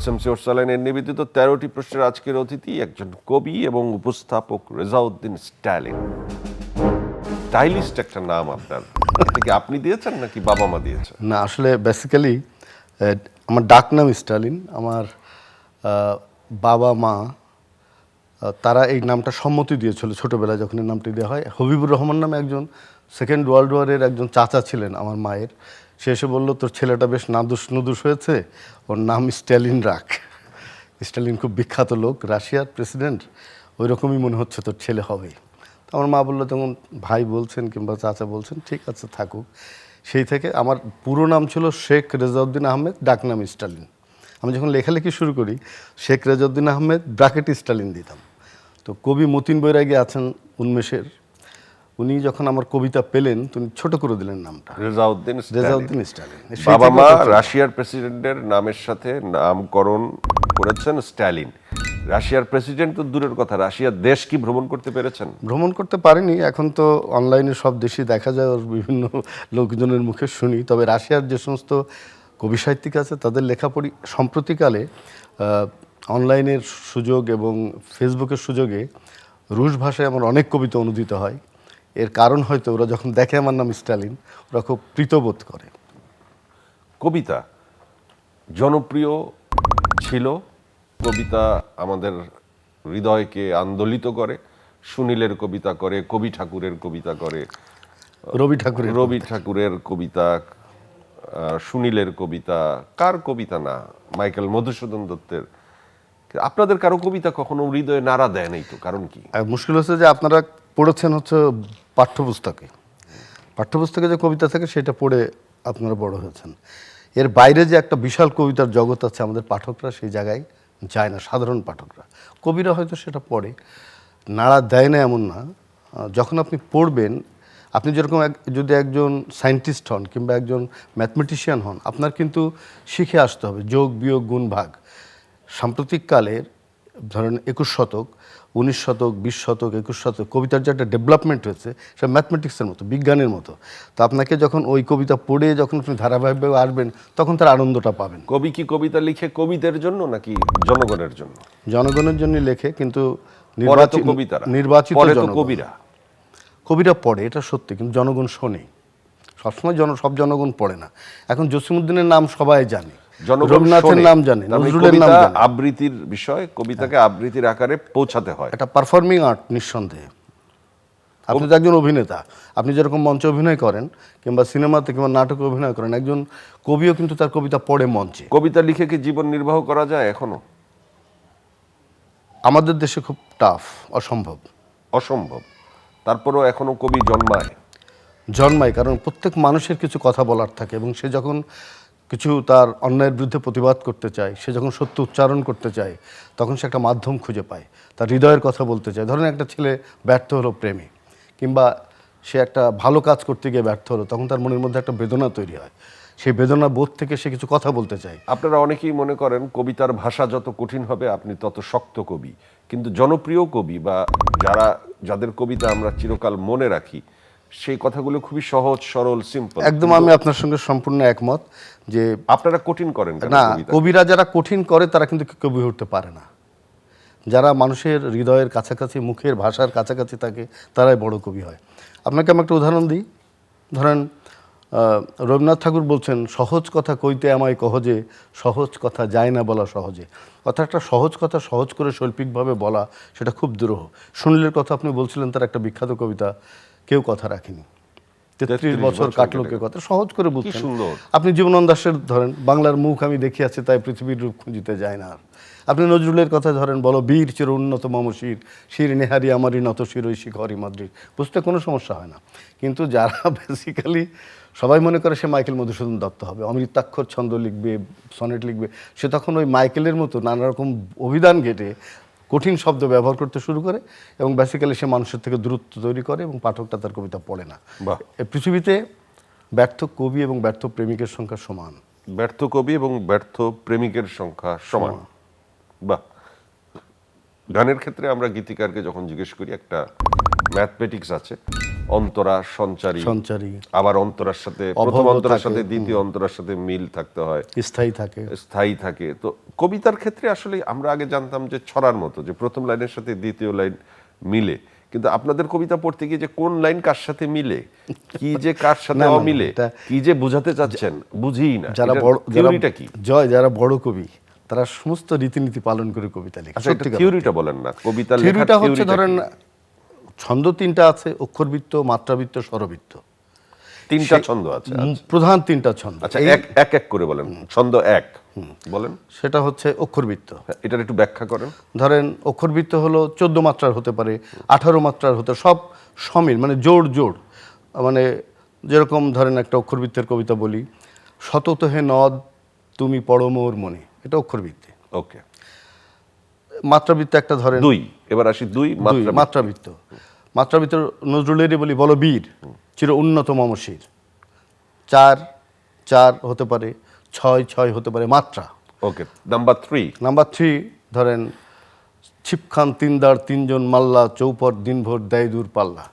SMC ওরসালাইনের নিবেদিত 13টি প্রশ্নের আজকের অতিথি একজন কবি এবং উপস্থাপক রেজাউদ্দিন স্ট্যালিন। স্টাইলিস্ট একটা নাম আপনার, এটা কি আপনি দিয়েছেন নাকি বাবা মা দিয়েছে? না, আসলে বেসিক্যালি আমার ডাক নাম স্টালিন। আমার বাবা মা তারা এই নামটা সম্মতি দিয়েছিল ছোটোবেলায়, যখন এই নামটি দেওয়া হয়। হবিবুর রহমান নামে একজন সেকেন্ড ওয়ার্ল্ড ওয়ারের একজন চাচা ছিলেন আমার মায়ের, সে এসে বললো তোর ছেলেটা বেশ নাদুস নুদুস হয়েছে, ওর নাম স্ট্যালিন রাখ। স্ট্যালিন খুব বিখ্যাত লোক, রাশিয়ার প্রেসিডেন্ট, ওই রকমই মনে হচ্ছে তোর ছেলে হবে। তো আমার মা বললো তখন ভাই বলছেন কিংবা চাচা বলছেন ঠিক আছে থাকুক। সেই থেকে আমার পুরো নাম ছিল শেখ রেজাউদ্দিন আহমেদ, ডাকনাম স্টালিন। আমি যখন লেখালেখি শুরু করি শেখ রেজাউদ্দিন আহমেদ ব্র্যাকেট স্টালিন দিতাম। তো কবি মতিন বৈরাগী আছেন উন্মেষের, উনি যখন আমার কবিতা পেলেন তিনি ছোট করে দিলেন নামটা রেজাউদ্দিন স্টালিন। বাবা মা রাশিয়ার প্রেসিডেন্টের নামের সাথে নামকরণ করেছেন স্ট্যালিন। রাশিয়ার প্রেসিডেন্ট তো দূরের কথা, রাশিয়ার দেশ কি ভ্রমণ করতে পেরেছেন? ভ্রমণ করতে পারিনি, এখন তো অনলাইনে সব দেশই দেখা যায়, ওর বিভিন্ন লোকজনের মুখে শুনি। তবে রাশিয়ার যে সমস্ত কবি সাহিত্যিক আছে তাদের লেখা পড়ি। সম্প্রতিকালে অনলাইনের সুযোগ এবং ফেসবুকের সুযোগে রুশ ভাষায় আমার অনেক কবিতা অনুদিত হয়। এর কারণ হয়তো ওরা যখন দেখে আমার নাম স্টালিন ওরা খুব প্রীতবোধ করে। কবিতা জনপ্রিয় ছিল, কবিতা আমাদের হৃদয়কে আন্দোলিত করে। সুনীলের কবিতা করে, কবি ঠাকুরের কবিতা করে, রবি ঠাকুরের কবিতা, সুনীলের কবিতা, কার কবিতা না, মাইকেল মধুসূদন দত্তের। আপনাদের কারো কবিতা কখনো হৃদয়ে নাড়া দেয় নাই তো, কারণ কি? মুশকিল হচ্ছে যে আপনারা পড়েছেন হচ্ছে পাঠ্যপুস্তকে যে কবিতা থাকে সেটা পড়ে আপনারা বড় হয়েছেন। এর বাইরে যে একটা বিশাল কবিতার জগৎ আছে, আমাদের পাঠকরা সেই জায়গায় যায় না। সাধারণ পাঠকরা, কবিরা হয়তো সেটা পড়ে, নাড়া দেয় না এমন না। যখন আপনি পড়বেন, আপনি যেরকম যদি একজন সায়েন্টিস্ট হন কিংবা একজন ম্যাথমেটিশিয়ান হন, আপনার কিন্তু শিখে আসতে হবে যোগ বিয়োগ গুণ ভাগ। সাম্প্রতিককালের ধরেন 21 শতক, 19 শতক, 20 শতক, 21 শতক কবিতার যে একটা ডেভেলপমেন্ট হয়েছে সেটা ম্যাথমেটিক্সের মতো, বিজ্ঞানের মতো। তো আপনাকে যখন ওই কবিতা পড়ে যখন আপনি ধারাবাহিকভাবে আসবেন তখন তার আনন্দটা পাবেন। কবি কি কবিতা লিখে কবিদের জন্য নাকি জনগণের জন্য? জনগণের জন্য লেখে, কিন্তু নির্বাচিত কবিরা পড়ে, এটা সত্যি, কিন্তু জনগণ শোনে। সবসময় সব জনগণ পড়ে না। এখন জসিমউদ্দিনের নাম সবাই জানে, রবীন্দ্রনাথের নাম জানে, নজরুলের নাম জানে। আবৃত্তির বিষয়, কবিতাকে আবৃত্তির আকারে পৌঁছাতে হয়। এটা পারফর্মিং আর্ট নিঃসন্দেহে। আপনি তো একজন অভিনেতা, আপনি যেরকম মঞ্চে অভিনয় করেন কিংবা সিনেমাতে কিংবা নাটকে অভিনয় করেন, একজন কবিও কিন্তু তার কবিতা পড়ে মঞ্চে। কবিতা লিখে কি জীবন নির্বাহ করা যায় এখনো? আমাদের দেশে খুব টাফ, অসম্ভব। তারপরেও এখনো কবি জন্মায়, কারণ প্রত্যেক মানুষের কিছু কথা বলার থাকে এবং সে যখন কিছু তার অন্যায়ের বিরুদ্ধে প্রতিবাদ করতে চায়, সে যখন সত্য উচ্চারণ করতে চায়, তখন সে একটা মাধ্যম খুঁজে পায়, তার হৃদয়ের কথা বলতে চায়। ধরেন একটা ছেলে ব্যর্থ হলো প্রেমে, কিংবা সে একটা ভালো কাজ করতে গিয়ে ব্যর্থ হলো, তখন তার মনের মধ্যে একটা বেদনা তৈরি হয়, সেই বেদনা বোধ থেকে সে কিছু কথা বলতে চায়। আপনারা অনেকেই মনে করেন কবিতার ভাষা যত কঠিন হবে আপনি তত শক্ত কবি, কিন্তু জনপ্রিয় কবি বা যাদের কবিতা আমরা চিরকাল মনে রাখি, সেই কথাগুলো খুবই সহজ সরল সিম্পল। একদম, আমি আপনার সঙ্গে সম্পূর্ণ একমত যে আপনারা কঠিন করেন না। কবিরা যারা কঠিন করে তারা কিন্তু কবি হতে পারে না। যারা মানুষের হৃদয়ের কাছাকাছি, মুখের ভাষার কাছাকাছি থাকে, তারাই বড় কবি হয়। আপনাকে আমি একটা উদাহরণ দিই। ধরেন রবীন্দ্রনাথ ঠাকুর বলছেন, সহজ কথা কইতে আমায় কহজে, সহজ কথা যায় না বলা সহজে। অর্থাৎ একটা সহজ কথা সহজ করে শৈল্পিকভাবে বলা, সেটা খুব দুরূহ। সুনীলের কথা আপনি বলছিলেন, তার একটা বিখ্যাত কবিতা কেউ কথা রাখিনি, 33 বছর কাটলো কেউ কথা, সহজ করে বলছেন। আপনি জীবনানন্দ দাশের ধরেন, বাংলার মুখ আমি দেখিয়াছি তাই পৃথিবীর রূপ খুঁজিতে যায় না। আপনি নজরুলের কথা ধরেন, বলো বীর চির উন্নত মম শির নেহারি আমারই নত শিরই শিখরি মাদ্রির, বুঝতে কোনো সমস্যা হয় না। কিন্তু যারা বেসিক্যালি সবাই মনে করে সে মাইকেল মধুসূদন দত্ত হবে, অমৃতাক্ষর ছন্দ লিখবে, সনেট লিখবে, সে তখন ওই মাইকেলের মতো নানা রকম অভিধান ঘেটে কঠিন শব্দ ব্যবহার করতে শুরু করে এবং বেসিক্যালি সে মানুষের থেকে দূরত্ব তৈরি করে এবং পাঠকটা তার কবিতা পড়ে না। পৃথিবীতে ব্যর্থ কবি এবং ব্যর্থ প্রেমিকের সংখ্যা সমান। ব্যর্থ কবি এবং ব্যর্থ প্রেমিকের সংখ্যা সমান। বাহ। গানের ক্ষেত্রে আমরা গীতিকারকে যখন জিজ্ঞেস করি, একটা ম্যাথমেটিক্স আছে, অন্তরা সঞ্চারী, সঞ্চারী আবার অন্তরার সাথে প্রথম অভব্য অন্তরার থাকে। সাথে দ্বিতীয় অন্তরার সাথে মিল থাকতে হয়, স্থায়ী থাকে। স্থায়ী থাকে। তো কবিতার ক্ষেত্রে আসলে আমরা আগে জানতাম যে ছড়ার মতো, যে প্রথম লাইনের সাথে দ্বিতীয় লাইন মিলে, কিন্তু আপনাদের কবিতা পড়তে গিয়ে যে কোন লাইন কার সাথে মিলে, কি যে কার সাথে না, না, অমিলে, এটা- কি যে বোঝাতে চাচ্ছেন বুঝিই না। যারা এটার বড় থিওরিটা কি? যারা বড় কবি তারা সমস্ত রীতিনীতি পালন করে কবিতা লেখে। আচ্ছা, এটা থিওরিটা বলেন না, কবিতা লেখার থিওরিটা হচ্ছে থিওরিটা ধরেন কি? ছন্দ তিনটা আছে, অক্ষরবৃত্ত, মাত্রাবৃত্ত, স্বরবৃত্ত। তিনটা ছন্দ আছে। প্রধান তিনটা ছন্দ। আচ্ছা, এক এক এক করে বলেন। ছন্দ এক বলেন। সেটা হচ্ছে অক্ষরবৃত্ত। এটার একটু ব্যাখ্যা করেন। ধরেন অক্ষরবৃত্ত হলো 14 মাত্রার হতে পারে, 18 মাত্রার হতে, সব সমিল, মানে জোড় জোড়। মানে যেরকম ধরেন একটা অক্ষরবৃত্তের কবিতা বলি, শতত হে নদ তুমি পড়ো মোর মনে, এটা অক্ষরবৃত্তে। ওকে, মাত্রাবৃত্ত একটা ধরেন দুই, এবার আসি দুই মাত্রা। মাত্রাবৃত্ত। মাত্রাবৃত্ত নজরুলেরই বলি, বলো বীর চির উন্নত মমশির। 4 4 হতে পারে, 6 6 হতে পারে, মাত্রা। ওকে, নাম্বার 3। নাম্বার 3 ধরেন ছিপখান তিনদার তিনজন মাল্লা চৌপট দিনভর দেয় দূর পাল্লা।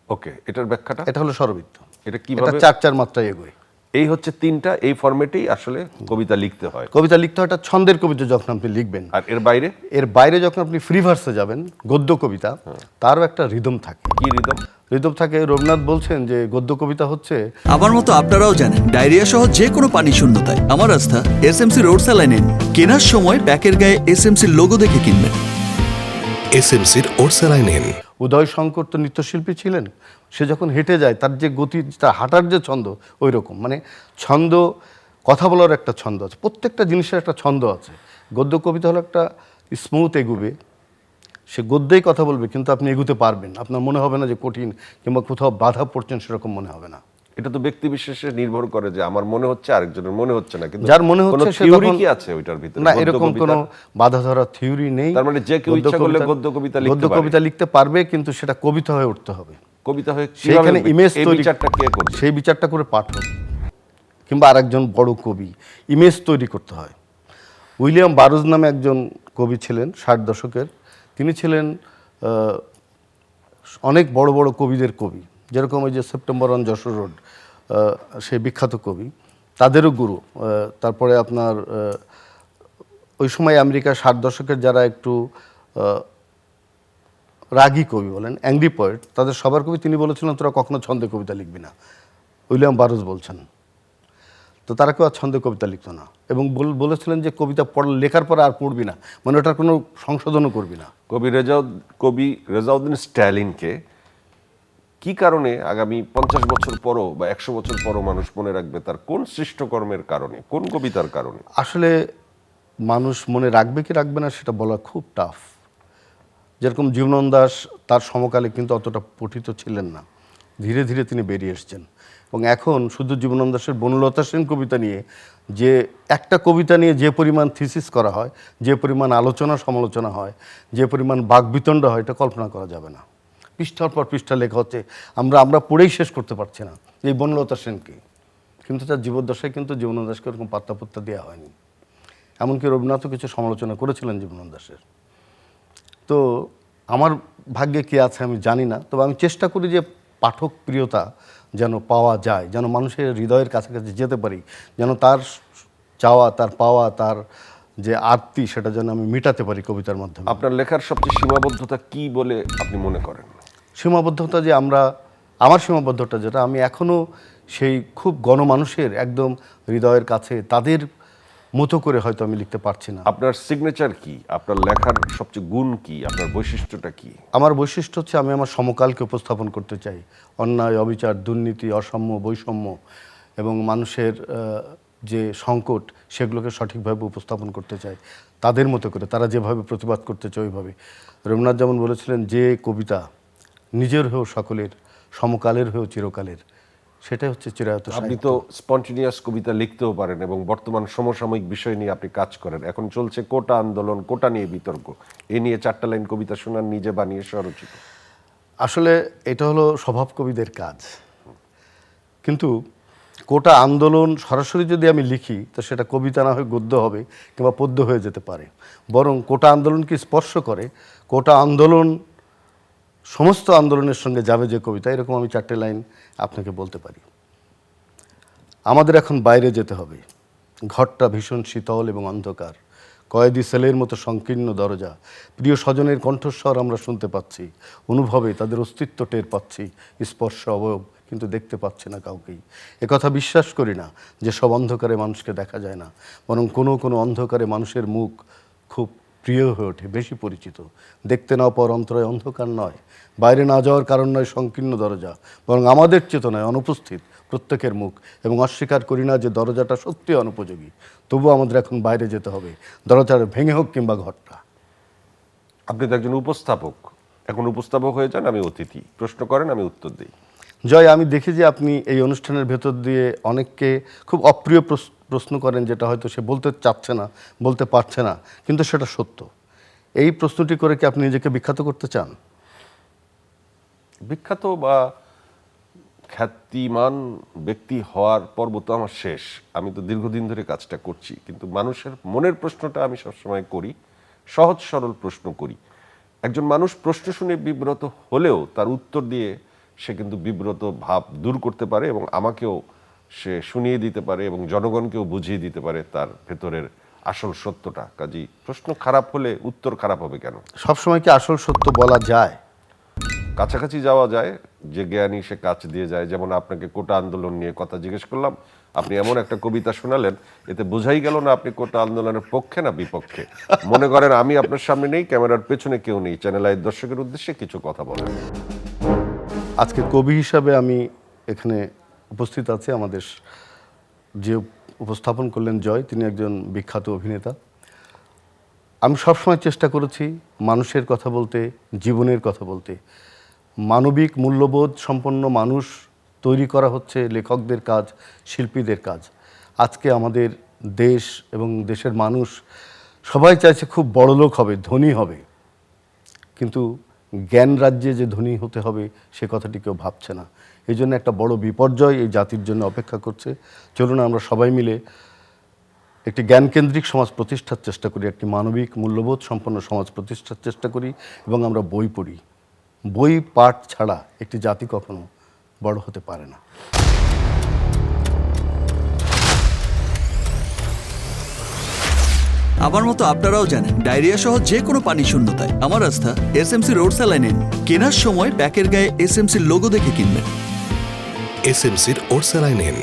ওকে, এটার ব্যাখ্যাটা? এটা হলো স্বরবৃত্ত। এটা এটা কিভাবে? 4 4 মাত্রায় এগোয়। এই হচ্ছে তিনটা, এই ফরম্যাটেই আসলে কবিতা লিখতে হয়। কবিতা লিখতে হয়, এটা ছন্দের কবিতা যখন আপনি লিখবেন। আর এর বাইরে এর বাইরে যখন আপনি ফ্রি ভার্সে যাবেন, গদ্য কবিতা, তারও একটা রিদম থাকে। কি রিদম? রিদম থাকে। রবীন্দ্রনাথ বলছেন যে গদ্য কবিতা হচ্ছে, আমার মতো আপনারাও জানেন ডায়রিয়া সহ যে কোনো পানি শূন্যতায় আমার আস্থা এসএমসি রোড স্যালাইন নিন। কেনার সময় প্যাকের গায়ে এসএমসির লোগো দেখে কিনবেন। এসএমসির ওরসালাইন। উদয় শঙ্কর তো নৃত্যশিল্পী ছিলেন, সে যখন হেঁটে যায় তার যে গতি, তার হাঁটার যে ছন্দ, ওই রকম। মানে ছন্দ, কথা বলার একটা ছন্দ আছে, প্রত্যেকটা জিনিসের একটা ছন্দ আছে। গদ্য কবিতা হলো একটা স্মুথ এগুবে, সে গদ্যেই কথা বলবে, কিন্তু আপনি এগুতে পারবেন, আপনার মনে হবে না যে কঠিন কিংবা কোথাও বাধা পড়ছেন, সেরকম মনে হবে না। এটা তো ব্যক্তি বিশেষে নির্ভর করে, যে আমার মনে হচ্ছে আরেকজনের মনে হচ্ছে না, কিন্তু যার মনে কোনো হচ্ছে সে থিওরি তখন- কি আছে ওইটার ভিতরে? না, গদ্য এরকম কবিতার? কোনো বাধা ধরা থিওরি নেই। তার মানে যে কেউ ইচ্ছা করলে গদ্য কবিতা লিখতে গদ্য পারে। কবিতা লিখতে পারবে, কিন্তু সেটা কবিতা হয়ে উঠতে হবে। কবিতা হয়ে কিভাবে সেইখানে লিখবে? ইমেজ এই তৈরি, বিচারটা কে করবে? সেই বিচারটা করে পাঠক কিংবা আরেকজন বড় কবি, ইমেজ তৈরি করতে হয়। উইলিয়াম বারোজ নামে একজন কবি ছিলেন 60 দশকের। তিনি ছিলেন অনেক বড় বড় কবিদের কবি, যেরকম ওই যে সেপ্টেম্বর অন যশোর রোড, সেই বিখ্যাত কবি, তাদেরও গুরু। তারপরে আপনার ওই সময় আমেরিকা 60 দশকের যারা একটু রাগী কবি বলেন, অ্যাংরি পোয়েট, তাদের সবার কবি তিনি বলেছিলেন, তোরা কখনো ছন্দে কবিতা লিখবি না। উইলিয়াম বারোজ বলছেন। তো তারা কেউ আর ছন্দে কবিতা লিখতো না, এবং বলেছিলেন যে কবিতা লেখার পর আর পড়বি না, মানে ওটার কোনো সংশোধনও করবি না। কবি রেজাউদ্দিন স্ট্যালিনকে কি কারণে আগামী 50 বছর পরও বা 100 বছর পরও মানুষ মনে রাখবে? তার কোন সৃষ্টকর্মের কারণে, কোন কবিতার কারণে? আসলে মানুষ মনে রাখবে কি রাখবে না সেটা বলা খুব টাফ। যেরকম জীবনানন্দ দাশ তার সমকালে কিন্তু অতটা পঠিত ছিলেন না, ধীরে ধীরে তিনি বেরিয়ে এসছেন। এবং এখন শুধু জীবনানন্দ দাশের বনলতা সেন কবিতা নিয়ে, যে একটা কবিতা নিয়ে যে পরিমাণ থিসিস করা হয়, যে পরিমাণ আলোচনা সমালোচনা হয়, যে পরিমাণ বাকবিতণ্ড হয়, এটা কল্পনা করা যাবে না। পৃষ্ঠার পর পৃষ্ঠা লেখা হচ্ছে, আমরা পড়েই শেষ করতে পারছি না এই বনলতা সেনকে। কিন্তু তার জীবদ্দশায় কিন্তু জীবনানন্দ দাশকে এরকম পাত্তা দেওয়া হয়নি। এমনকি রবীন্দ্রনাথও কিছু সমালোচনা করেছিলেন জীবনানন্দ দাশের। তো আমার ভাগ্যে কি আছে আমি জানি না, তবে আমি চেষ্টা করি যে পাঠক প্রিয়তা যেন পাওয়া যায়, যেন মানুষের হৃদয়ের কাছাকাছি যেতে পারি, যেন তার চাওয়া, তার পাওয়া, তার যে আরতি, সেটা যেন আমি মেটাতে পারি কবিতার মাধ্যমে। আপনার লেখার সবচেয়ে সীমাবদ্ধতা কি বলে আপনি মনে করেন? সীমাবদ্ধতা যে আমার সীমাবদ্ধতা যেটা, আমি এখনও সেই খুব গণমানুষের একদম হৃদয়ের কাছে, তাদের মতো করে হয়তো আমি লিখতে পারছি না। আপনার সিগনেচার কি? আপনার লেখার সবচেয়ে গুণ কি? আপনার বৈশিষ্ট্যটা কি? আমার বৈশিষ্ট্য হচ্ছে, আমি আমার সমকালকে উপস্থাপন করতে চাই। অন্যায়, অবিচার, দুর্নীতি, অসাম্য, বৈষম্য এবং মানুষের যে সংকট, সেগুলোকে সঠিকভাবে উপস্থাপন করতে চাই, তাদের মতো করে, তারা যেভাবে প্রতিবাদ করতে চায় ওইভাবে। রবীন্দ্রনাথ যেমন বলেছিলেন, যে কবিতা নিজের হয়েও সকলের, সমকালের হয়েও চিরকালের, সেটাই হচ্ছে চিরায়ত আপনি সাহিত্য। তো স্পন্টেনিয়াস কবিতা লিখতেও পারেন এবং বর্তমান সমসাময়িক বিষয় নিয়ে আপনি কাজ করেন। এখন চলছে কোটা আন্দোলন, কোটা নিয়ে বিতর্ক, এ নিয়ে 4টা লাইন কবিতা শোনান, নিজে বানিয়ে স্বরচিত। আসলে এটা হলো স্বভাব কবিদের কাজ, কিন্তু কোটা আন্দোলন সরাসরি যদি আমি লিখি, তো সেটা কবিতা না হয়ে গদ্য হবে কিংবা পদ্য হয়ে যেতে পারে। বরং কোটা আন্দোলনকে স্পর্শ করে, কোটা আন্দোলন সমস্ত আন্দোলনের সঙ্গে যাবে যে কবিতা, এরকম আমি 4টে লাইন আপনাকে বলতে পারি। আমাদের এখন বাইরে যেতে হবে, ঘরটা ভীষণ শীতল এবং অন্ধকার, কয়েদি সেলের মতো সংকীর্ণ দরজা, প্রিয় স্বজনের কণ্ঠস্বর আমরা শুনতে পাচ্ছি, অনুভবে তাদের অস্তিত্ব টের পাচ্ছি, স্পর্শ অবয়ব কিন্তু দেখতে পাচ্ছি না কাউকেই। একথা বিশ্বাস করি না যে সব অন্ধকারে মানুষকে দেখা যায় না, বরং কোনো কোনো অন্ধকারে মানুষের মুখ খুব প্রিয় হয়ে ওঠে, বেশি পরিচিত। দেখতে না পাওয়ার অন্তরায় অন্ধকার নয়, বাইরে না যাওয়ার কারণ নয় সংকীর্ণ দরজা, বরং আমাদের চেতনায় অনুপস্থিত প্রত্যেকের মুখ। এবং অস্বীকার করি না যে দরজাটা সত্যি অনুপযোগী, তবুও আমাদের এখন বাইরে যেতে হবে, দরজাটা ভেঙে হোক কিংবা ঘরটা। আপনি তো একজন উপস্থাপক, এখন উপস্থাপক হয়ে যান, আমি অতিথি। প্রশ্ন করেন, আমি উত্তর দিই। জয়, আমি দেখি যে আপনি এই অনুষ্ঠানের ভেতর দিয়ে অনেককে খুব অপ্রিয় প্রশ্ন করেন, যেটা হয়তো সে বলতে চাচ্ছে না, বলতে পারছে না, কিন্তু সেটা সত্য। এই প্রশ্নটি করে কি আপনি নিজেকে বিখ্যাত করতে চান? বিখ্যাত বা খ্যাতিমান ব্যক্তি হওয়ার পর্ব তো আমার শেষ, আমি তো দীর্ঘদিন ধরে কাজটা করছি। কিন্তু মানুষের মনের প্রশ্নটা আমি সবসময় করি, সহজ সরল প্রশ্ন করি। একজন মানুষ প্রশ্ন শুনে বিব্রত হলেও তার উত্তর দিয়ে সে কিন্তু বিব্রত ভাব দূর করতে পারে, এবং আমাকেও সে শুনিয়ে দিতে পারে এবং জনগণকেও বুঝিয়ে দিতে পারে তার ভেতরের আসল সত্যটা। কাজেই প্রশ্ন খারাপ হলে উত্তর খারাপ হবে কেন? সবসময় কি আসল সত্য বলা যায়? কাছাকাছি যাওয়া যায়, যে জ্ঞানী সে কাছ দিয়ে যায়। যেমন আপনাকে কোটা আন্দোলন নিয়ে কথা জিজ্ঞেস করলাম, আপনি এমন একটা কবিতা শোনালেন, এতে বোঝাই গেল না আপনি কোটা আন্দোলনের পক্ষে না বিপক্ষে। মনে করেন আমি আপনার সামনে নেই, ক্যামেরার পেছনে কেউ নেই, চ্যানেল আইয়ের দর্শকের উদ্দেশ্যে কিছু কথা বলেন। আজকে কবি হিসাবে আমি এখানে উপস্থিত আছি। আমাদের যে উপস্থাপন করলেন জয়, তিনি একজন বিখ্যাত অভিনেতা। আমি সবসময় চেষ্টা করেছি মানুষের কথা বলতে, জীবনের কথা বলতে। মানবিক মূল্যবোধ সম্পন্ন মানুষ তৈরি করা হচ্ছে লেখকদের কাজ, শিল্পীদের কাজ। আজকে আমাদের দেশ এবং দেশের মানুষ সবাই চাইছে খুব বড়লোক হবে, ধনী হবে, কিন্তু জ্ঞান রাজ্যে যে ধনী হতে হবে সে কথাটি কেউ ভাবছে না। এই জন্য একটা বড় বিপর্যয় এই জাতির জন্য অপেক্ষা করছে। চলুন আমরা সবাই মিলে একটি জ্ঞানকেন্দ্রিক সমাজ প্রতিষ্ঠার চেষ্টা করি, একটি মানবিক মূল্যবোধ সম্পন্ন সমাজ প্রতিষ্ঠার চেষ্টা করি, এবং আমরা বই পড়ি। বই পাঠ ছাড়া একটি জাতি কখনো বড় হতে পারে না। আমার মতো আপনারাও জানেন ডায়রিয়া সহ যে কোনো পানি শূন্যতায় আমার আস্থা এসএমসি রোড স্যালাইন। কেনার সময় প্যাকের গায়ে এসএমসির লোগো দেখে কিনবেন। এসএমসির ওরসালাইন।